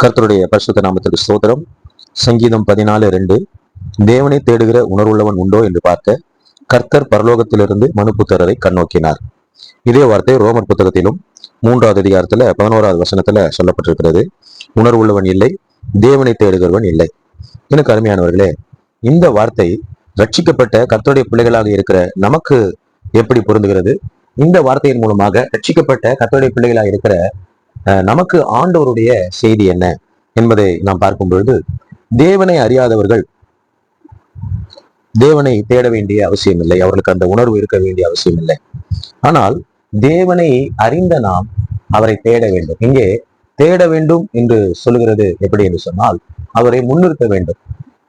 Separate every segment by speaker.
Speaker 1: கர்த்தருடைய பரிசுத்த நாமத்திற்கு ஸ்தோத்திரம். சங்கீதம் 14:2. தேவனை தேடுகிற உணர்வுள்ளவன் உண்டோ என்று பார்க்க கர்த்தர் பரலோகத்திலிருந்து மனுபுத்திரரை கண்ணோக்கினார். இதே வார்த்தை ரோமர் புத்தகத்திலும் 3வது அதிகாரத்துல 11வது வசனத்துல சொல்லப்பட்டிருக்கிறது. உணர்வுள்ளவன் இல்லை, தேவனை தேடுகிறவன் இல்லை. எனக்கு அருமையானவர்களே, இந்த வார்த்தை ரட்சிக்கப்பட்ட கர்த்தருடைய பிள்ளைகளாக இருக்கிற நமக்கு எப்படி பொருந்துகிறது? இந்த வார்த்தையின் மூலமாக ரட்சிக்கப்பட்ட கர்த்தருடைய பிள்ளைகளாக இருக்கிற நமக்கு ஆண்டவருடைய செய்தி என்ன என்பதை நாம் பார்க்கும் பொழுது, தேவனை அறியாதவர்கள் தேவனை தேட வேண்டிய அவசியம் இல்லை, அவர்களுக்கு அந்த உணர்வு இருக்க வேண்டிய அவசியம் இல்லை. ஆனால் தேவனை அறிந்த நாம் அவரை தேட வேண்டும். இங்கே தேட வேண்டும் என்று சொல்லுகிறது எப்படி என்று சொன்னால், அவரை முன்னிறுத்த வேண்டும்.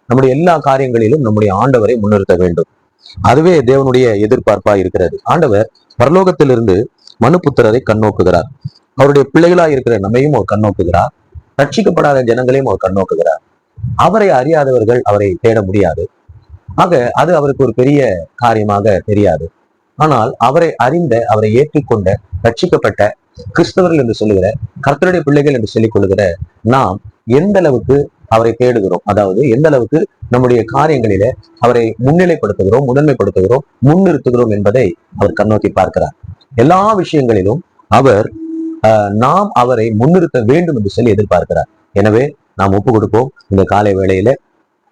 Speaker 1: நம்முடைய எல்லா காரியங்களிலும் நம்முடைய ஆண்டவரை முன்னிறுத்த வேண்டும். அதுவே தேவனுடைய எதிர்பார்ப்பா இருக்கிறது. ஆண்டவர் பரலோகத்திலிருந்து மனுபுத்திரரை கண்ணோக்குகிறார். அவருடைய பிள்ளைகளா இருக்கிற நம்மையும் அவர் கண்ணோக்குகிறார். ரட்சிக்கப்படாத ஜனங்களையும் அவர் கண்ணோக்குகிறார். அவரை அறியாதவர்கள் அவரை தேட முடியாது. ஆக அது அவருக்கு ஒரு பெரிய காரியமாக தெரியாது. ஆனால் அவரை அறிந்த, அவரை ஏற்றுக்கொண்ட, ரட்சிக்கப்பட்ட கிறிஸ்தவர்கள் என்று சொல்லுகிற, கர்த்தருடைய பிள்ளைகள் என்று சொல்லிக் கொள்ளுகிற நாம் எந்த அளவுக்கு அவரை தேடுகிறோம், அதாவது எந்த அளவுக்கு நம்முடைய காரியங்களில அவரை முன்னிலைப்படுத்துகிறோம், முதன்மைப்படுத்துகிறோம், முன்னிறுத்துகிறோம் என்பதை அவர் கண்ணோக்கி பார்க்கிறார். எல்லா விஷயங்களிலும் அவர் நாம் அவரை முன்னிறுத்த வேண்டும் என்று சொல்லி எதிர்பார்க்கிறார். எனவே நாம் ஒப்பு கொடுப்போம். இந்த காலை வேளையில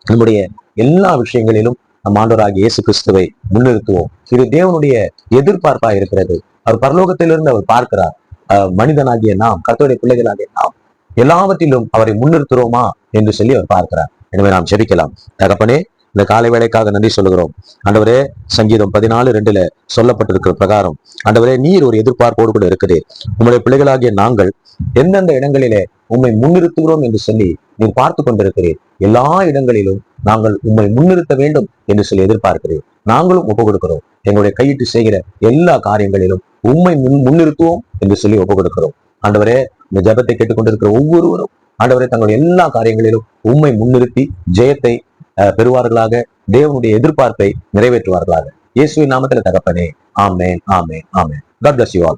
Speaker 1: நம்முடைய எல்லா விஷயங்களிலும் நம் ஆண்டவராகிய இயேசு கிறிஸ்துவை முன்னிறுத்துவோம். இது தேவனுடைய எதிர்பார்ப்பா இருக்கிறது. அவர் பரலோகத்திலிருந்து அவர் பார்க்கிறார். மனிதனாகிய நாம், கர்த்தருடைய பிள்ளைகளாகிய நாம் எல்லாவற்றிலும் அவரை முன்னிறுத்துறோமா என்று சொல்லி அவர் பார்க்கிறார். எனவே நாம் ஜெபிக்கலாம். தகப்பனே, இந்த காலை வேளைக்காக நன்றி சொல்லுகிறோம். ஆண்டவரே, சங்கீதம் 14:2 சொல்லப்பட்டிருக்கிற பிரகாரம் ஆண்டவரே, நீர் ஒரு எதிர்பார்ப்போடு கூட இருக்கிறீர். உங்களுடைய பிள்ளைகளாகிய நாங்கள் எந்தெந்த இடங்களிலே உண்மை முன்னிறுத்துகிறோம் என்று சொல்லி நீர் பார்த்து கொண்டிருக்கிறீர். எல்லா இடங்களிலும் நாங்கள் உண்மை முன்னிறுத்த வேண்டும் என்று சொல்லி எதிர்பார்க்கிறீர். நாங்களும் ஒப்பு கொடுக்கிறோம். எங்களுடைய கையிட்டு செய்கிற எல்லா காரியங்களிலும் உண்மை முன்னிறுத்துவோம் என்று சொல்லி ஒப்பு கொடுக்கிறோம். ஆண்டவரே, இந்த ஜெபத்தை கேட்டுக்கொண்டிருக்கிற ஒவ்வொருவரும் ஆண்டவரே தங்களுடைய எல்லா காரியங்களிலும் உண்மை முன்னிறுத்தி ஜெயத்தை பெறுவார்களாக, தேவனுடைய எதிர்பார்ப்பை நிறைவேற்றுவார்களாக. இயேசுவின் நாமத்தில் தகப்பனே, ஆமென், ஆமென், ஆமென். God bless you all.